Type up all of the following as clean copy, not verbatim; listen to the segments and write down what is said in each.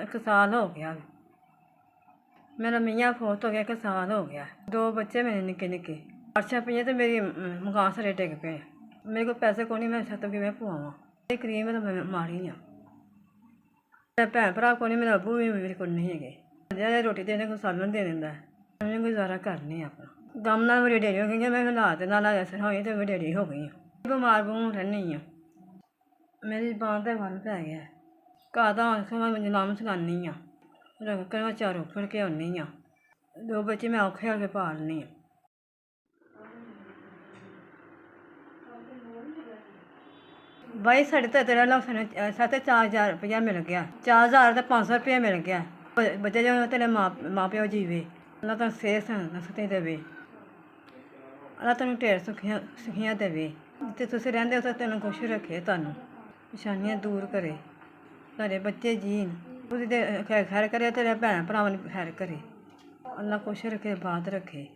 ਇੱਕ ਸਾਲ ਹੋ ਗਿਆ। ਮੇਰਾ ਮੀਆਂ ਫੌਤ ਹੋ ਗਿਆ, 1 ਸਾਲ ਹੋ ਗਿਆ। 2 ਬੱਚੇ ਮੇਰੇ ਨਿੱਕੇ ਨਿੱਕੇ। ਬਾਰਿਸ਼ਾਂ ਪਈਆਂ ਤੇ ਮੇਰੀ ਮਕਾਨ ਸਾਰੇ ਡਿੱਗ ਪਏ। ਮੇਰੇ ਕੋਲ ਪੈਸੇ ਕੋਈ ਨਹੀਂ, ਮੈਂ ਛੱਤ ਕਿਵੇਂ ਪਵਾਵਾਂ। ਇਹ ਕਰੀਮ ਤਾਂ ਮੈਂ ਮਾੜੀ ਆ। ਮੇਰਾ ਭੈਣ ਭਰਾ ਕੋਈ ਨਹੀਂ, ਮੇਰਾ ਅੱਬੂ ਵੀ ਮੇਰੇ ਕੋਲ ਨਹੀਂ ਹੈਗੇ। ਜਿਹੜਾ ਰੋਟੀ ਦੇਣੇ ਕੋਈ ਸਾਲਣ ਦੇ ਦਿੰਦਾ, ਮੈਨੂੰ ਗੁਜ਼ਾਰਾ ਕਰਨੀ ਆਪਣਾ। ਦਮ ਨਾਲ ਮੇਰੀ ਡੇਰੀ ਹੋ ਗਈ, ਮੈਂ ਹਾਲਾਤ ਨਾਲ ਅਸਰ ਹੋਈ ਤੇ ਮੇਰੀ ਡੇਰੀ ਹੋ ਗਈ। ਬਿਮਾਰ ਬਮੂਰ ਰਹਿੰਦੀ ਹਾਂ। ਮੇਰੀ ਬਾਂਹ ਤੇ ਵੱਲ ਪੈ ਗਿਆ। ਘਰ ਦਾ ਮੈਂ ਜਨਾਮ ਸਿਖਾਉਂਦੀ ਹਾਂ। ਰੰਗ ਮੈਂ ਚਾਰੋਂ ਫੜ ਕੇ ਆਉਂਦੀ ਹਾਂ। 2 ਬੱਚੇ ਮੈਂ ਔਖੇ ਹੋ ਕੇ ਪਾਲਣੀ ਹਾਂ। ਬਾਈ ਸਾਡੇ ਤਾਂ ਤੇਰਾ ਲਫਨ 4,000 ਰੁਪਇਆ ਮਿਲ ਗਿਆ। 4,000 ਤੇ 500 ਰੁਪਇਆ ਮਿਲ ਗਿਆ। ਬੱਚੇ ਜੋ ਤੇਰੇ ਮਾਂ ਪਿਓ ਜੀਵੇ, ਉਹਨਾਂ ਤੈਨੂੰ ਸਿਹਤ ਨਸਤੇ ਦੇਵੇ, ਉਹਨਾਂ ਤੈਨੂੰ ਢੇਰ ਸੁਖੀਆਂ ਦੇਵੇ। ਜਿੱਥੇ ਤੁਸੀਂ ਰਹਿੰਦੇ ਉੱਥੇ ਤੈਨੂੰ ਖੁਸ਼ ਰੱਖੇ, ਤੁਹਾਨੂੰ ਪਰੇਸ਼ਾਨੀਆਂ ਦੂਰ ਕਰੇ, ਤੁਹਾਡੇ ਬੱਚੇ ਜੀਣ, ਤੁਸੀਂ ਤੇ ਖੈਰ ਕਰੇ, ਤੇਰੇ ਭੈਣ ਭਰਾਵਾਂ ਨੂੰ ਖੈਰ ਕਰੇ। ਅੱਲਾ ਖੁਸ਼ ਰੱਖੇ, ਬਾਤ ਰੱਖੇ,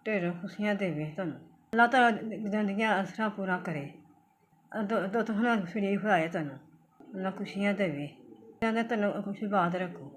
ਢੇਰ ਖੁਸ਼ੀਆਂ ਦੇਵੇ ਤੁਹਾਨੂੰ। ਅੱਲਾ ਤਾਂ ਜ਼ਿੰਦਗੀਆਂ ਅਸਰਾ ਪੂਰਾ ਕਰੇ। ਦੁੱਖ ਨਾਲ ਫਰੀ ਹੋਏ ਤੁਹਾਨੂੰ। ਅੱਲਾ ਖੁਸ਼ੀਆਂ ਦੇਵੇ, ਤੈਨੂੰ ਖੁਸ਼ੀ ਬਾਤ ਰੱਖੋ।